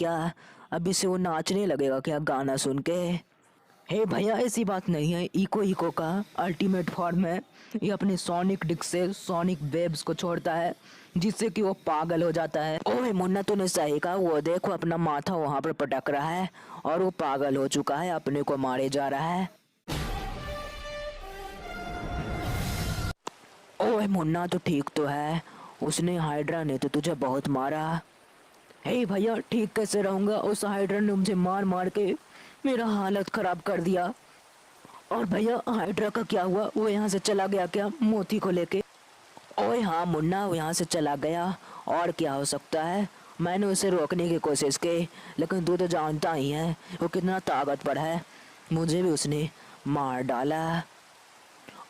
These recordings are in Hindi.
क्या? अभी से वो नाचने लगेगा क्या गाना सुन के? हे भैया, ऐसी बात नहीं है। इको इको का अल्टीमेट फॉर्म है। ये अपने सोनिक डिस्क से सोनिक वेव्स को छोड़ता है, जिससे कि वो पागल हो जाता है। ओए मुन्ना, तूने सही कहा। वो देखो, अपना माथा वहां पर पटक रहा है और वो पागल हो चुका है, अपने को मारे जा रहा है। ओए मुन्ना, तो ठीक तो है। उसने हाइड्रा ने तो तुझे बहुत मारा। हे भैया, ठीक कैसे रहूंगा? उस हाइड्रा ने मुझे मार मार के मेरा हालत खराब कर दिया। और भैया, हाइड्रा का क्या हुआ? वो यहाँ से चला गया क्या मोती को लेके? ओए हाँ मुन्ना, वो यहाँ से चला गया। और क्या हो सकता है? मैंने उसे रोकने की कोशिश की, लेकिन तू तो जानता ही है वो कितना ताकतवर है। मुझे भी उसने मार डाला।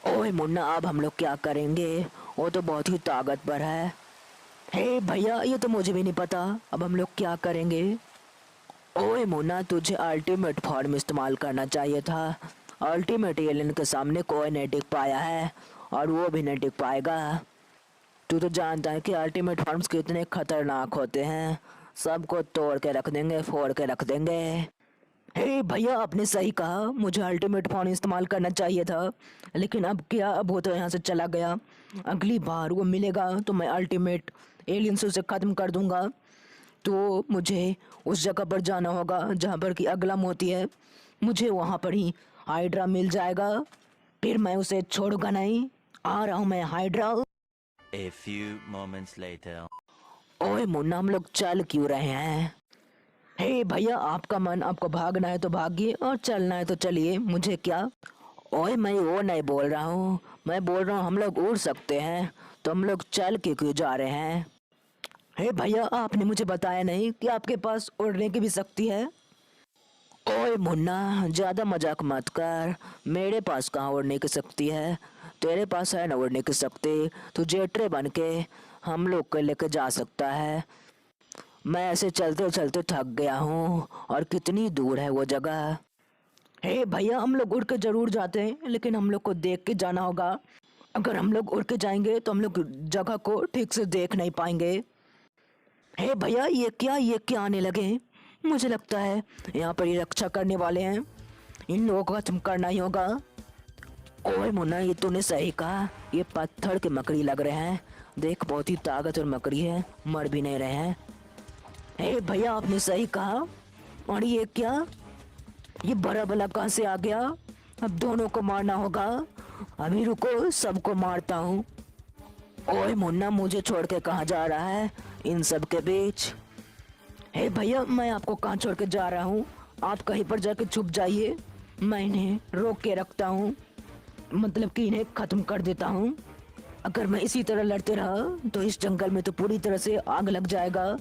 ओए मुन्ना, अब हम लोग क्या करेंगे? वो तो बहुत ही ताकतवर है। हे भैया, ये तो मुझे भी नहीं पता। अब हम लोग क्या करेंगे? ओए मुन्ना, तुझे अल्टीमेट फॉर्म इस्तेमाल करना चाहिए था। अल्टीमेट एलियन के सामने कोई नहीं टिक पाया है, और वो भी नहीं टिक पाएगा। तू तो जानता है कि अल्टीमेट फॉर्म्स कितने खतरनाक होते हैं। सबको तोड़ के रख देंगे, फोड़ के रख देंगे। हे भैया, आपने सही कहा। मुझे अल्टीमेट फॉर्म इस्तेमाल करना चाहिए था, लेकिन अब क्या? अब वो तो यहाँ से चला गया। अगली बार वो मिलेगा तो मैं अल्टीमेट एलियन से उसे ख़त्म कर दूंगा। तो मुझे उस जगह पर जाना होगा जहाँ पर कि अगला मोती है। मुझे वहाँ पर ही हाइड्रा मिल जाएगा। फिर मैं उसे छोड़ूंगा नहीं। आ रहा हूँ मैं, hydra. A few moments later. ओए मुन्ना, हम लोग चल क्यों रहे हैं? हे भैया, आपका मन, आपको भागना है तो भागिए और चलना है तो चलिए, मुझे क्या? ओए, मैं वो नहीं बोल रहा हूँ। मैं बोल रहा हूँ हम लोग उड़ सकते हैं, तो हम लोग चल के क्यों जा रहे हैं? हे भैया, आपने मुझे बताया नहीं कि आपके पास उड़ने की भी शक्ति है। ओए मुन्ना, ज्यादा मजाक मत कर। मेरे पास कहाँ उड़ने की शक्ति है? तेरे पास है ना उड़ने की शक्ति। तू जेटरे बन के हम लोग को लेकर जा सकता है। मैं ऐसे चलते चलते थक गया हूँ, और कितनी दूर है वो जगह। हे भैया, हम लोग उड़ के जरूर जाते हैं, लेकिन हम लोग को देख के जाना होगा। अगर हम लोग उड़ के जाएंगे तो हम लोग जगह को ठीक से देख नहीं पाएंगे। हे भैया, ये क्या आने लगे हैं? मुझे लगता है यहाँ पर ये रक्षा करने वाले हैं। इन लोगों को खत्म करना ही होगा। ओए मुन्ना, ये तूने सही कहा। ये पत्थर के मकड़ी लग रहे हैं। देख, बहुत ही ताकतवर मकड़ी है, मर भी नहीं रहे हैं। हे भैया, आपने सही कहा। और ये क्या? ये बड़ा बला कहाँ से आ गया? अब दोनों को मारना होगा। अभी रुको, सबको मारता हूँ। ओए मुन्ना, मुझे छोड़ के कहाँ जा रहा है इन सब के बीच? हे भैया, मैं आपको कहाँ छोड़ के जा रहा हूँ? आप कहीं पर जाके छुप जाइए। मैं इन्हें रोक के रखता हूँ, मतलब कि इन्हें खत्म कर देता हूँ। अगर मैं इसी तरह लड़ते रहा तो इस जंगल में तो पूरी तरह से आग लग जाएगा।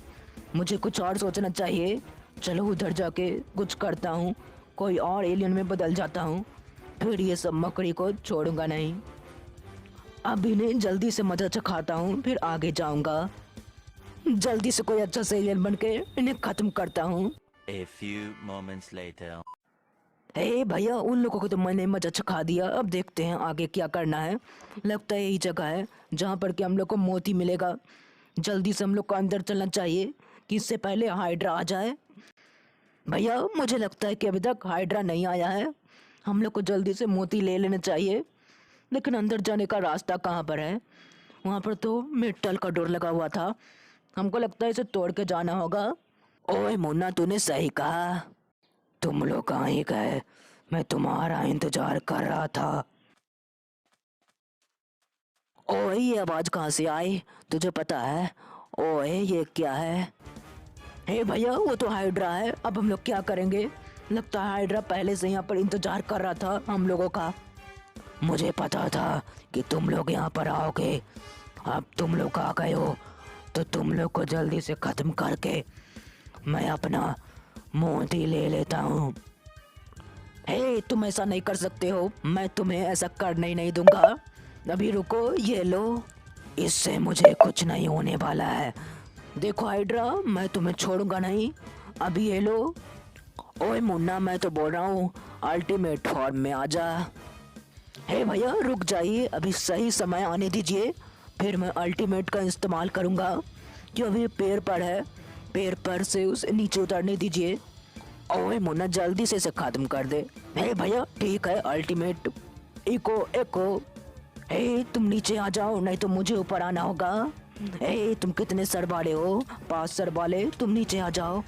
मुझे कुछ और सोचना चाहिए। चलो उधर जाके कुछ करता हूँ, कोई और एलियन में बदल जाता हूँ। फिर ये सब मकड़ी को छोड़ूंगा नहीं। अब इन्हें जल्दी से मदद चखाता हूँ, फिर आगे जाऊंगा। जल्दी से कोई अच्छा से एलियन बन के इन्हें खत्म करता हूँ। A few moments later. हे भैया, उन लोगों को तो मैंने मजा चखा दिया। अब देखते हैं आगे क्या करना है। लगता है यही जगह है जहाँ पर कि हम लोग को मोती मिलेगा। जल्दी से हम लोग को अंदर चलना चाहिए कि इससे पहले हाइड्रा आ जाए। भैया, मुझे लगता है कि अभी तक हाइड्रा नहीं आया है। हम लोग को जल्दी से मोती ले लेना चाहिए। लेकिन अंदर जाने का रास्ता कहाँ पर है? वहाँ पर तो मेटल का डोर लगा हुआ था। हमको लगता है इसे तोड़ के जाना होगा। ओए मुन्ना, तूने सही कहा। तुम लोग कहाँ ही गए? मैं तुम्हारा इंतजार कर रहा था। ओए, ये आवाज कहाँ से आई? तुझे पता है? ओए, ये क्या है? हे भैया, वो तो हाइड्रा है। अब हम लोग क्या करेंगे? लगता है हाइड्रा पहले से यहाँ पर इंतजार कर रहा था हम लोगों का। मुझे पता था कि तुम लोग यहाँ पर आओगे। अब तुम लोग आ गए हो, तो तुम लोग को जल्दी से खत्म करके मैं अपना मोती ले लेता हूँ। हे, तुम ऐसा नहीं कर सकते हो। मैं तुम्हें ऐसा करने ही नहीं दूंगा। अभी रुको, ये लो। इससे मुझे कुछ नहीं होने वाला है। देखो हाइड्रा, मैं तुम्हें छोड़ूंगा नहीं। अभी ये लो। ओए मुन्ना, मैं तो बोल रहा हूँ अल्टीमेट फॉर्म में आ जा। हे भैया, रुक जाइए, अभी सही समय आने दीजिए, फिर मैं अल्टीमेट का इस्तेमाल करूंगा। जो अभी पेड़ पर है पैर पर से उसे नीचे उतारने दीजिए। ओए मुन्ना जल्दी से इसे खत्म कर दे। हे भैया ठीक है अल्टीमेट। इको एको। हे तुम नीचे आ जाओ नहीं तो मुझे ऊपर आना होगा। हे तुम कितने सर वाले हो, 5 सर वाले, तुम नीचे आ जाओ।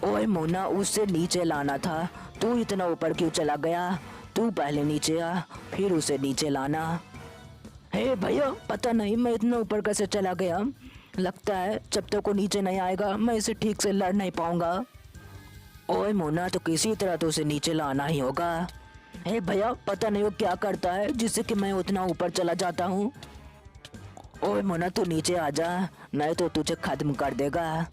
ओए मुन्ना उससे नीचे लाना था, तू इतना ऊपर क्यों चला गया? तू पहले नीचे आ फिर उसे नीचे लाना। हे भैया पता नहीं मैं इतना ऊपर कैसे चला गया। लगता है जब तक वो नीचे नहीं आएगा मैं इसे ठीक से लड़ नहीं पाऊंगा। ओए मोना तो किसी तरह तो उसे नीचे लाना ही होगा। हे भैया पता नहीं वो क्या करता है जिससे कि मैं उतना ऊपर चला जाता हूँ। ओए मोना तू नीचे आ जा नहीं तो तुझे खत्म कर देगा।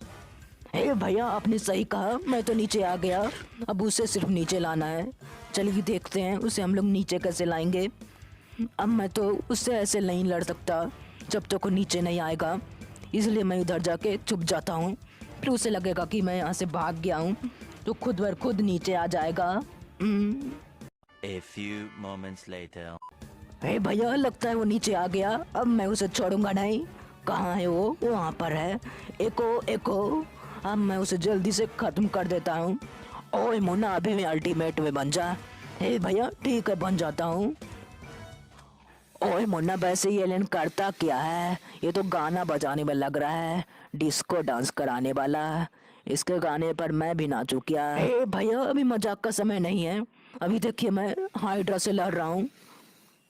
हे भैया आपने सही कहा, मैं तो नीचे आ गया। अब उसे सिर्फ नीचे लाना है। चलिए देखते हैं उसे हम लोग नीचे कैसे लाएंगे। अब मैं तो उससे ऐसे नहीं लड़ सकता जब तक वो नीचे नहीं आएगा, इसलिए मैं उधर जाके छुप जाता हूँ। फिर उसे लगेगा कि मैं यहाँ से भाग गया हूँ तो खुद बर खुद नीचे आ जाएगा। A few moments later. हे भैया लगता है वो नीचे आ गया। अब मैं उसे छोड़ूंगा नहीं। कहाँ है वो? वहाँ पर है। एको एको। अब मैं उसे जल्दी से खत्म कर देता हूँ। ओए मुन्ना अभी मैं अल्टीमेट में बन जा। हे भैया ठीक है बन जाता हूँ। ओए मुन्ना वैसे ये एलियन करता क्या है? ये तो गाना बजाने में लग रहा है, डिस्को डांस कराने वाला। इसके गाने पर मैं भी नाचूं क्या? हे भैया अभी मजाक का समय नहीं है। अभी देखिए मैं हाइड्रा से लड़ रहा हूँ।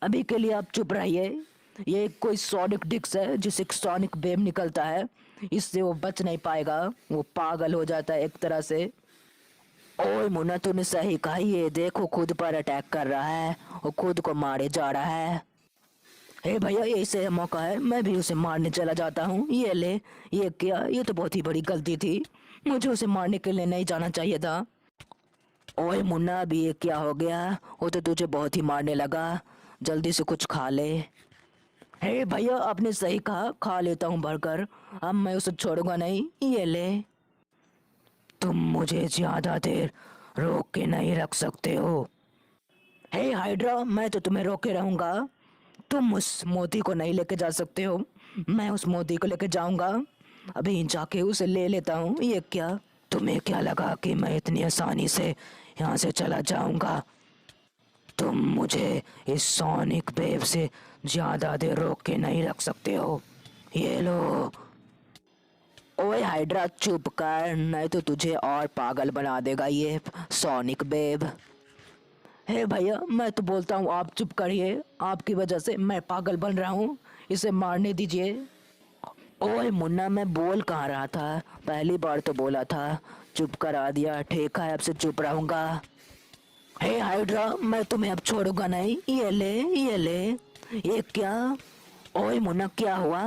अभी के लिए आप चुप रहिए। ये कोई सोनिक डिस्क है जिससे एक सोनिक वेव निकलता है, इससे वो बच नहीं पाएगा, वो पागल हो जाता है एक तरह से। ओए मुन्ना तूने सही कहा, ये देखो खुद पर अटैक कर रहा है और खुद को मारे जा रहा है। हे भैया ये से मौका है, मैं भी उसे मारने चला जाता हूँ। ये ले। ये क्या? ये तो बहुत ही बड़ी गलती थी, मुझे उसे मारने के लिए नहीं जाना चाहिए था। ओए मुन्ना अभी ये क्या हो गया? वो तो तुझे बहुत ही मारने लगा, जल्दी से कुछ खा ले। हे भैया आपने सही कहा, खा लेता हूँ बर्गर। अब मैं उसे छोड़ूंगा नहीं। ये ले। तुम मुझे ज्यादा देर रोक के नहीं रख सकते हो। हे हाइड्रा मैं तो तुम्हें रोके रहूंगा। तुम उस मोती को नहीं लेके जा सकते हो, मैं उस मोती को लेके जाऊंगा। अभी जाके उसे ले लेता हूँ। ये क्या? तुम्हें क्या लगा कि मैं इतनी आसानी से यहाँ से चला जाऊंगा? तुम मुझे इस सोनिक वेव से ज्यादा देर रोक के नहीं रख सकते हो। ये लो। ओए हाइड्रा चुप कर नहीं तो तुझे और पागल बना देगा ये सोनिक वेव। हे भैया मैं तो बोलता हूँ आप चुप करिए, आपकी वजह से मैं पागल बन रहा हूँ, इसे मारने दीजिए। ओए मुन्ना मैं बोल कहाँ रहा था, पहली बार तो बोला था, चुप करा दिया। ठीक है अब से चुप रहूंगा। हे हाइड्रा मैं तुम्हें अब छोड़ूंगा नहीं। ये ले ये ले। ये क्या? ओए मुन्ना क्या हुआ?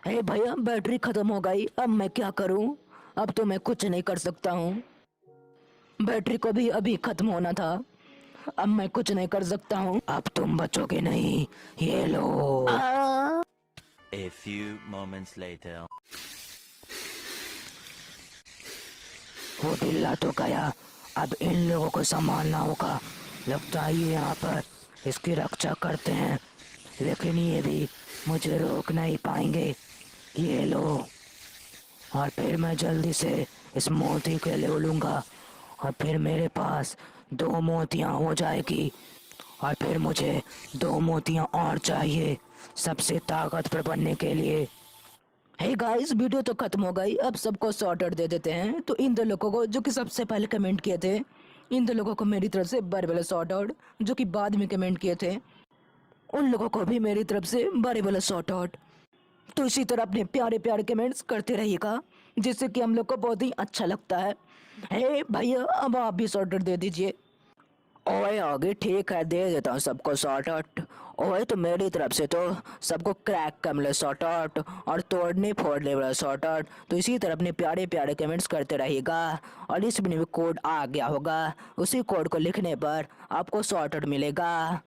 हे भैया बैटरी खत्म हो गई, अब मैं क्या करूं? अब तो मैं कुछ नहीं कर सकता हूँ, बैटरी को भी अभी खत्म होना था। अब मैं कुछ नहीं कर सकता हूँ, अब तुम बचोगे नहीं। ये लो। A few moments later. वो बिल्ला तो गया, अब इन लोगों को संभालना होगा। लगता है ये यहाँ पर इसकी रक्षा करते हैं, लेकिन ये भी मुझे रोक नहीं पाएंगे। ये लो। और फिर मैं जल्दी से इस मोती के ले लूँगा और फिर मेरे पास 2 मोतियाँ हो जाएगी और फिर मुझे 2 मोतियाँ और चाहिए सबसे ताकतवर बनने के लिए। हे गाइस वीडियो तो खत्म हो गई, अब सबको सॉर्टेड दे देते हैं। तो इन 2 लोगों को जो कि सबसे पहले कमेंट किए थे, इन 2 लोगों को मेरी तरफ से बड़े बड़े शॉर्ट आउट। जो कि बाद में कमेंट किए थे उन लोगों को भी मेरी तरफ से बड़े बड़े शॉर्ट आउट। तो इसी तरह अपने प्यारे प्यारे कमेंट्स करते रहिएगा, जिससे कि हम लोग को बहुत ही अच्छा लगता है। हे भैया अब आप भी शॉर्ट आउट दे दीजिए। ओए आगे ठीक है दे देता हूँ सबको शॉर्ट आउट। ओए तो मेरी तरफ से तो सबको क्रैक का मिले शॉर्ट आउट और तोड़ने फोड़ने वाला शॉर्ट आउट। तो इसी तरह अपने प्यारे प्यारे कमेंट्स करते रहिएगा। और इसमें भी कोड आ गया होगा, उसी कोड को लिखने पर आपको शॉर्ट आउट मिलेगा।